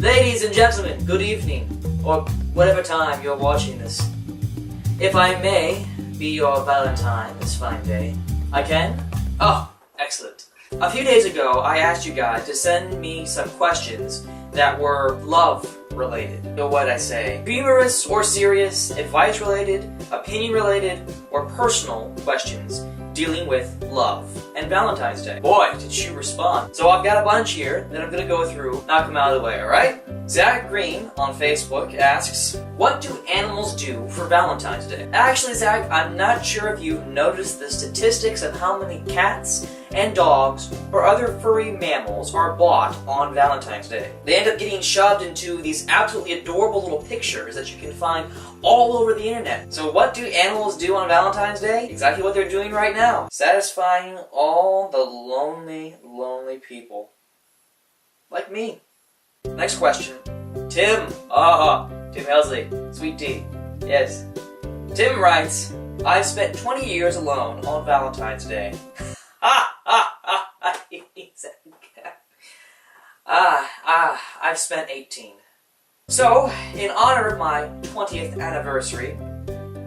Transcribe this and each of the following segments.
Ladies and gentlemen, good evening, or whatever time you're watching this. If I may be your Valentine this fine day, I can? Oh, excellent. A few days ago, I asked you guys to send me some questions that were love-related. So what'd I say? Humorous or serious, advice-related, opinion-related, or personal questions dealing with love and Valentine's Day. Boy, did you respond. So I've got a bunch here that I'm gonna go through, knock them out of the way, alright? Zach Green on Facebook asks, what do animals do for Valentine's Day? Actually, Zach, I'm not sure if you've noticed the statistics of how many cats and dogs or other furry mammals are bought on Valentine's Day. They end up getting shoved into these absolutely adorable little pictures that you can find all over the internet. So what do animals do on Valentine's Day? Exactly what they're doing right now. Satisfying all the lonely, lonely people. Like me. Next question. Tim. Tim Helsley. Sweet tea. Yes. Tim writes, I've spent 20 years alone on Valentine's Day. I've spent 18. So, in honor of my 20th anniversary,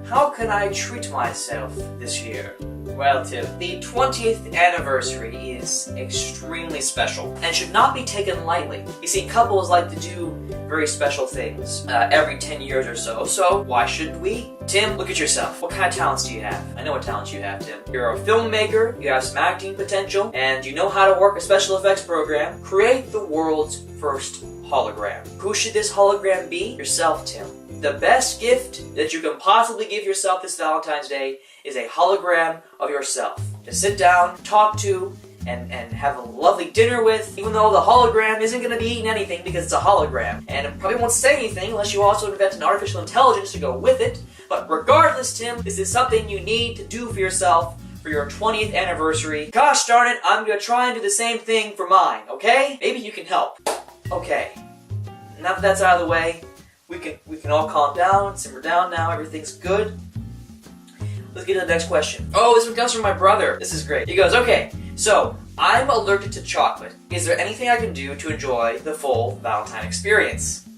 how can I treat myself this year? Well, Tim, the 20th anniversary is extremely special and should not be taken lightly. You see, couples like to do very special things every 10 years or so, so why shouldn't we? Tim, look at yourself. What kind of talents do you have? I know what talents you have, Tim. You're a filmmaker, you have some acting potential, and you know how to work a special effects program. Create the world's first hologram. Who should this hologram be? Yourself, Tim. The best gift that you can possibly give yourself this Valentine's Day is a hologram of yourself to sit down, talk to, and have a lovely dinner with, even though the hologram isn't going to be eating anything because it's a hologram. And it probably won't say anything unless you also invent an artificial intelligence to go with it. But regardless, Tim, this is something you need to do for yourself for your 20th anniversary. Gosh darn it, I'm going to try and do the same thing for mine, okay? Maybe you can help. Okay, now that that's out of the way, we can all calm down, simmer down now, everything's good. Let's get to the next question. Oh, this one comes from my brother. This is great. He goes, okay, so I'm allergic to chocolate. Is there anything I can do to enjoy the full Valentine experience?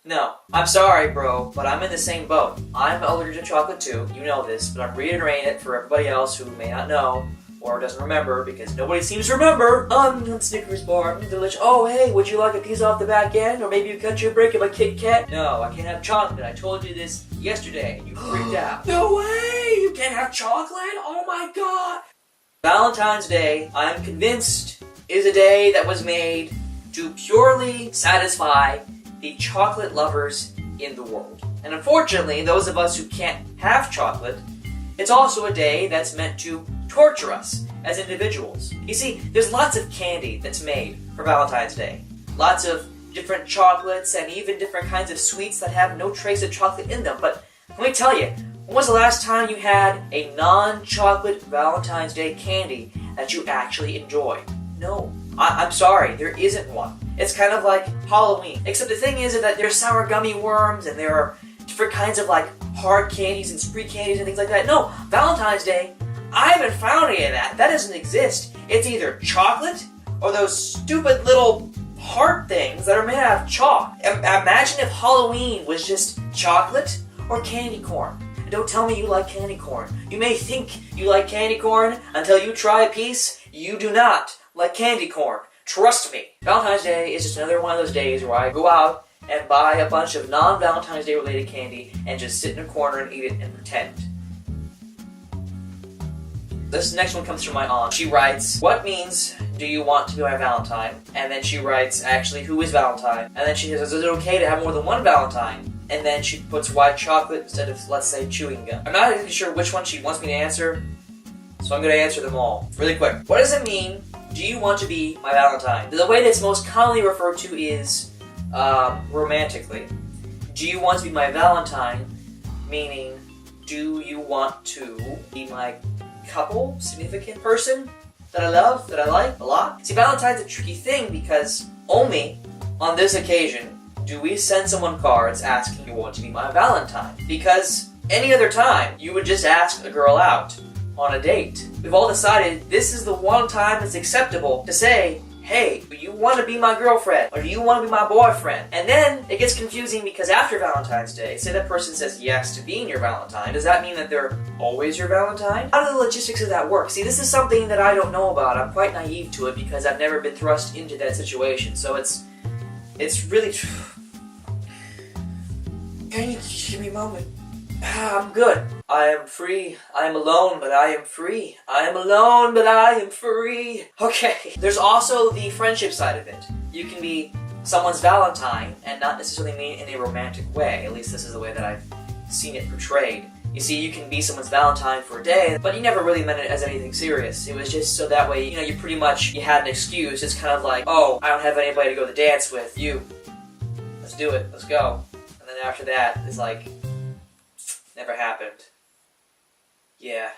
No. I'm sorry, bro, but I'm in the same boat. I'm allergic to chocolate too. You know this, but I'm reiterating it for everybody else who may not know or doesn't remember, because nobody seems to remember. On Snickers bar, delicious. Oh, hey, would you like a piece off the back end? Or maybe you cut your break of a Kit Kat? No, I can't have chocolate. I told you this yesterday. You freaked out. No way! You can't have chocolate? Oh my god! Valentine's Day, I'm convinced, is a day that was made to purely satisfy the chocolate lovers in the world. And unfortunately, those of us who can't have chocolate, it's also a day that's meant to torture us as individuals. You see, there's lots of candy that's made for Valentine's Day. Lots of different chocolates and even different kinds of sweets that have no trace of chocolate in them. But let me tell you, when was the last time you had a non-chocolate Valentine's Day candy that you actually enjoy? No. I'm sorry, there isn't one. It's kind of like Halloween. Except the thing is that there's sour gummy worms and there are different kinds of like hard candies and spree candies and things like that. No, Valentine's Day, I haven't found any of that. That doesn't exist. It's either chocolate or those stupid little heart things that are made out of chalk. Imagine if Halloween was just chocolate or candy corn. And don't tell me you like candy corn. You may think you like candy corn until you try a piece. You do not like candy corn. Trust me. Valentine's Day is just another one of those days where I go out and buy a bunch of non-Valentine's Day related candy and just sit in a corner and eat it and pretend. This next one comes from my aunt. She writes, what means do you want to be my Valentine? And then she writes, actually, who is Valentine? And then she says, is it okay to have more than one Valentine? And then she puts white chocolate instead of, let's say, chewing gum. I'm not even sure which one she wants me to answer, so I'm going to answer them all really quick. What does it mean, do you want to be my Valentine? The way that's most commonly referred to is romantically. Do you want to be my Valentine? Meaning, do you want to be my couple, significant person that I love, that I like a lot? See, Valentine's a tricky thing because only on this occasion do we send someone cards asking you want to be my Valentine. Because any other time, you would just ask a girl out on a date. We've all decided this is the one time it's acceptable to say, hey, do you want to be my girlfriend? Or do you want to be my boyfriend? And then it gets confusing because after Valentine's Day, say that person says yes to being your Valentine, does that mean that they're always your Valentine? How do the logistics of that work? See, this is something that I don't know about. I'm quite naive to it because I've never been thrust into that situation. So it's really... Can you give me a moment? I'm good. I am free. I am alone, but I am free. I am alone, but I am free. Okay. There's also the friendship side of it. You can be someone's Valentine and not necessarily mean it in a romantic way. At least this is the way that I've seen it portrayed. You see, you can be someone's Valentine for a day, but you never really meant it as anything serious. It was just so that way, you had an excuse. It's kind of like, oh, I don't have anybody to go to the dance with. You. Let's do it. Let's go. And then after that, it's like... never happened. Yeah.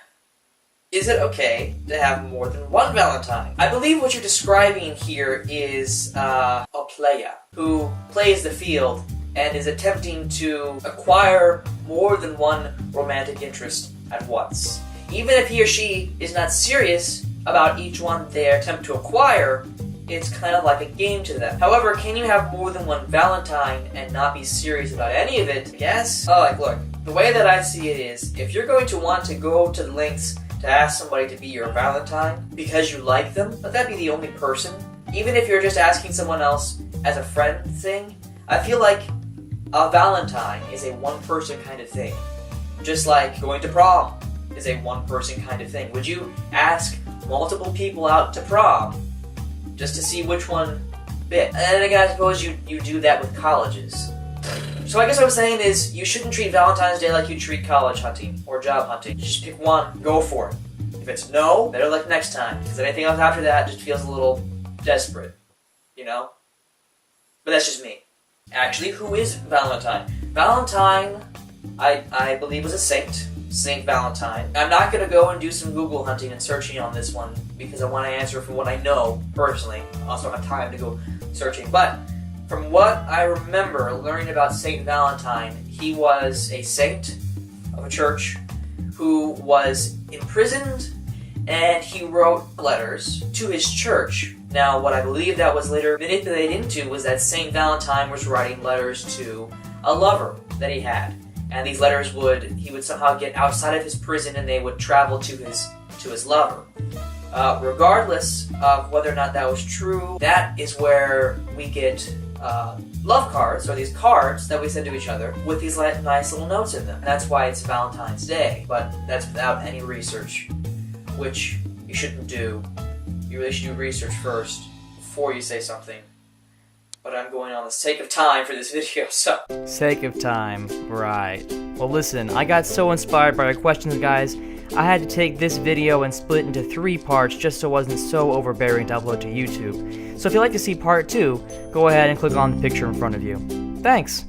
Is it okay to have more than one Valentine? I believe what you're describing here is a player who plays the field and is attempting to acquire more than one romantic interest at once. Even if he or she is not serious about each one they attempt to acquire, it's kind of like a game to them. However, can you have more than one Valentine and not be serious about any of it? Yes. Look. The way that I see it is, if you're going to want to go to the lengths to ask somebody to be your Valentine because you like them, let that be the only person. Even if you're just asking someone else as a friend thing, I feel like a Valentine is a one-person kind of thing. Just like going to prom is a one-person kind of thing. Would you ask multiple people out to prom just to see which one bit? And then again, I suppose you do that with colleges. So I guess what I'm saying is, you shouldn't treat Valentine's Day like you treat college hunting or job hunting. Just pick one, go for it. If it's no, better luck next time, because anything else after that just feels a little desperate, you know? But that's just me. Actually, who is Valentine? Valentine, I believe, was a saint. Saint Valentine. I'm not going to go and do some Google hunting and searching on this one, because I want to answer from what I know, personally. I also don't have time to go searching, but... from what I remember learning about Saint Valentine, he was a saint of a church who was imprisoned, and he wrote letters to his church. Now, what I believe that was later manipulated into was that Saint Valentine was writing letters to a lover that he had. And these letters he would somehow get outside of his prison and they would travel to his lover. Regardless of whether or not that was true, that is where we get love cards, or these cards that we send to each other with these nice little notes in them. And that's why it's Valentine's Day, but that's without any research, which you shouldn't do. You really should do research first before you say something. But I'm going on the sake of time for this video, so... Sake of time, right. Well listen, I got so inspired by your questions, guys, I had to take this video and split it into 3 parts just so it wasn't so overbearing to upload to YouTube. So if you'd like to see part 2, go ahead and click on the picture in front of you. Thanks!